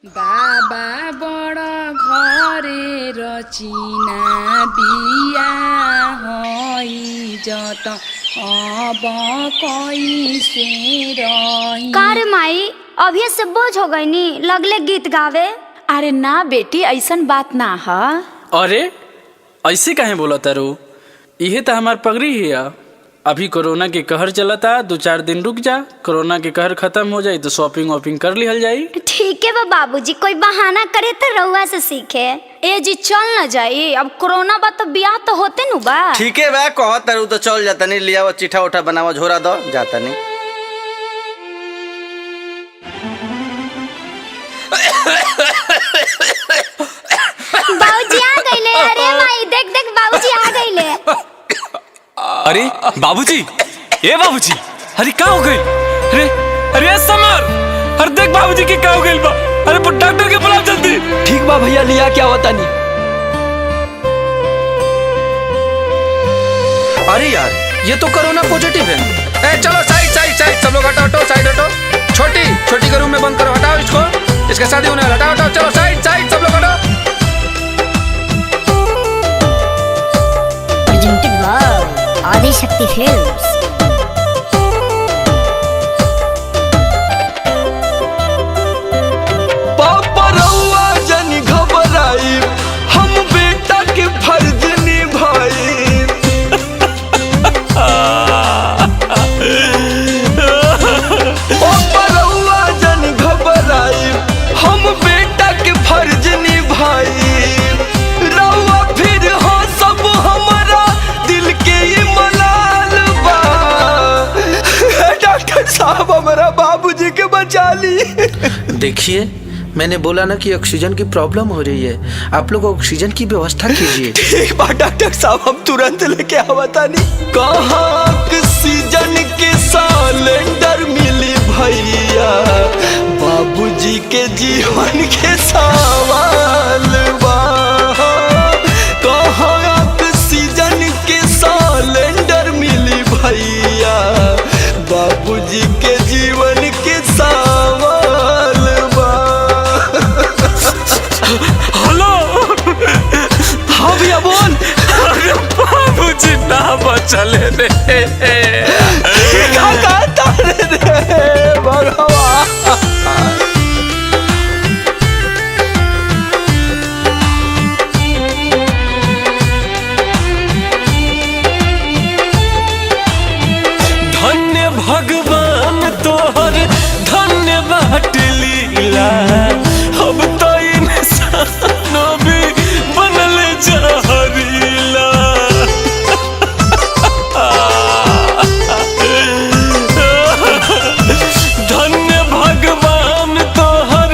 बाबा बड़ घरे रचिना बिया हई जत अब कैसे रही। कार माई अभी से बोझ हो गई नी लगले गीत गावे। अरे ना बेटी ऐसन बात ना है। अरे ऐसे काहे बोला तारू, यही तो हमार पगड़ी है। अभी कोरोना के कहर चलता, 2-4 दिन रुक जा, कोरोना के कहर खत्म हो जाए तो शॉपिंग वॉपिंग कर लिहल जाई। ठीक है बाबूजी, कोई बहाना करे तो रउआ से सीखे। ए जी चल न जाई, अब कोरोना बा तो ब्याह तो होते नु बा। ठीक है बा कहत तारू तो चल जाता नहीं, लिया वो चिठा उठा बनावा झोरा दो जाता नहीं। बाबूजी आ गइले। अरे माई देख देख बाबूजी आ गइले। अरे बाबूजी, ए बाबूजी, अरे क्या हो गई? अरे अरे समर, अरे देख बाबूजी की क्या हो गई बा। अरे डॉक्टर के बुलाओ जल्दी। ठीक बा भैया, लिया क्या होता नहीं। अरे यार ये तो कोरोना पॉजिटिव है। ए चलो साइड साइड साइड, सब लोग हटो हटो, साइड हटो। छोटी छोटी के रूम में बंद करो, हटाओ इसको, इसका शादी होने वाला, हटाओ हटाओ, चलो साइड साइड सब लोग हटो। Presented by Adishakti films. पापा रउआ जनी घबराई, हम बेटा के फर्ज निभाई। पापा रउआ जनी घबराई, हम बेटा के फर्ज निभाई। रउआ फिर हो सब हमारा दिल के ये मलाल बा। डॉक्टर साहब हमारा बाबूजी के बचा ली। देखिए मैंने बोला ना कि ऑक्सीजन की प्रॉब्लम हो रही है, आप लोग ऑक्सीजन की व्यवस्था कीजिए। ठीक बा डॉक्टर साहब, हम तुरंत लेके आवता नहीं। कहाँ ऑक्सीजन के सिलेंडर मिली भैया, बाबूजी के जीवन के सवाल बा। कहाँ ऑक्सीजन के सिलेंडर मिली भैया, बाबूजी के जीवन के सवाल बा। हेलो, हाँ भैया बोल। अरे बाबूजी ना बचले रे। धन्य भगवान तोहर धन्य बाट लीला, अब तो इंसानो भी बनल जहरीला। धन्य भगवान तोहर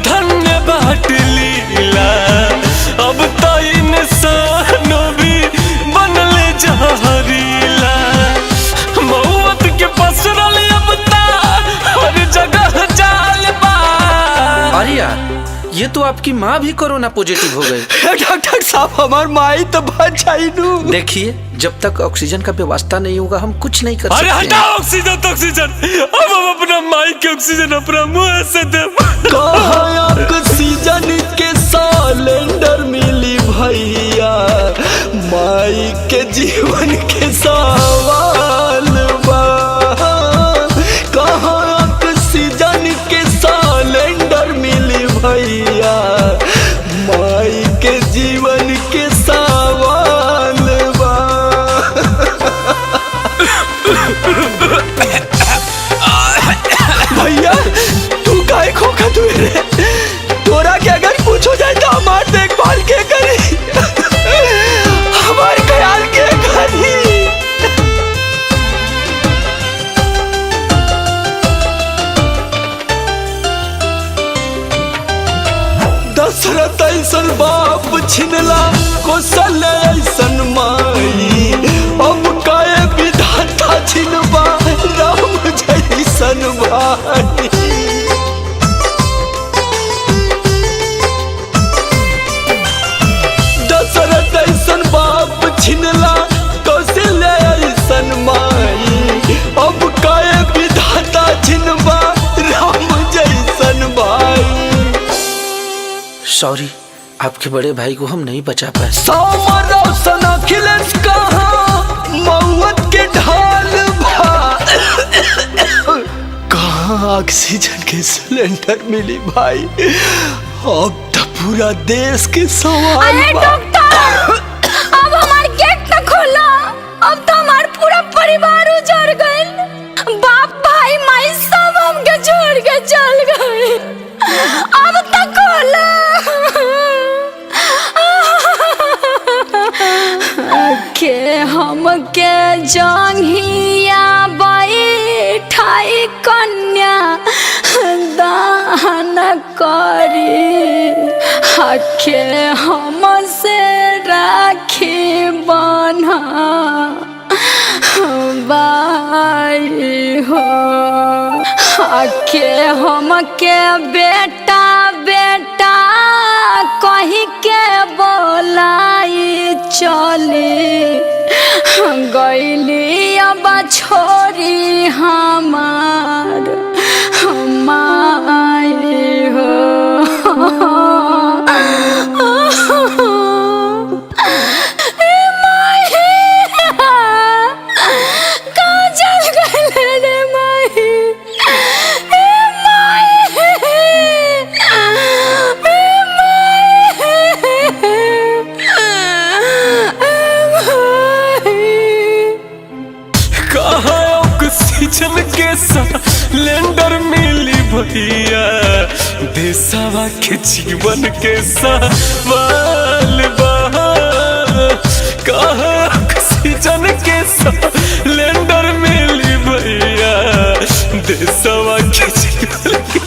धन्य बाट लीला, अब तो इंसानो भी बनल जहरीला। मौत के पसरल अब ता हर जगह जाल बा। अरे यार ये तो आपकी माँ भी कोरोना पॉजिटिव हो गई। डॉक्टर साहब हमार माई तो बच जाई नू। देखिए जब तक ऑक्सीजन का व्यवस्था नहीं होगा हम कुछ नहीं कर अरे सकते। हटाओ ऑक्सीजन तो ऑक्सीजन, अब हम अपना माइक के ऑक्सीजन अपना मुंह से दे। कहाँ ऑक्सीजन के सिलेंडर मिली भैया, माई के जीवन के सवाल बा। कहाँ ऑक्सीजन के सिलेंडर मिली भैया, माई के जीवन के सवाल बा। भैया तू काहे खोखा तू रे? तोरा के अगर कुछ हो जाए तो हमार देखभाल के करी, हमार ख्याल के करी। दशरथ ऐसन बाप छिनला, कौशल्या ऐसन माई, अब काहे विधाता छिनबा राम जैसन भाई। दशरथ ऐसन बाप छिनला, कौशल्या ऐसन माई, अब काहे विधाता छिनबा राम जैसन भाई। सॉरी, आपके बड़े भाई को हम नहीं बचा पाए। रोशन अखिलेश कहाँ मौत के ढाल भा कहाँ ऑक्सीजन के सिलेंडर मिली भाई। अब तो पूरा देश के सवाल अरे बा। डॉक्टर, अब हमार गेट न खोला। अब तो हमार पूरा परिवार उजड़ गइल। बाप भाई माई सब हमके छोड़ के चल गए। अब तक खोला के हमके जंघिया बैठाई कन्या दान करी। हके हमसे राखी बना बाई हो। हके हमके बेटा बेटा कही के बोलाई चली गईली। अब छोरी हमार माई हो। ऑक्सीजन के सिलेंडर मिली भैया, देशवा के जीवन के सवाल बा। कहाँ ऑक्सीजन के सिलेंडर मिली भैया, देशवा के जीवन के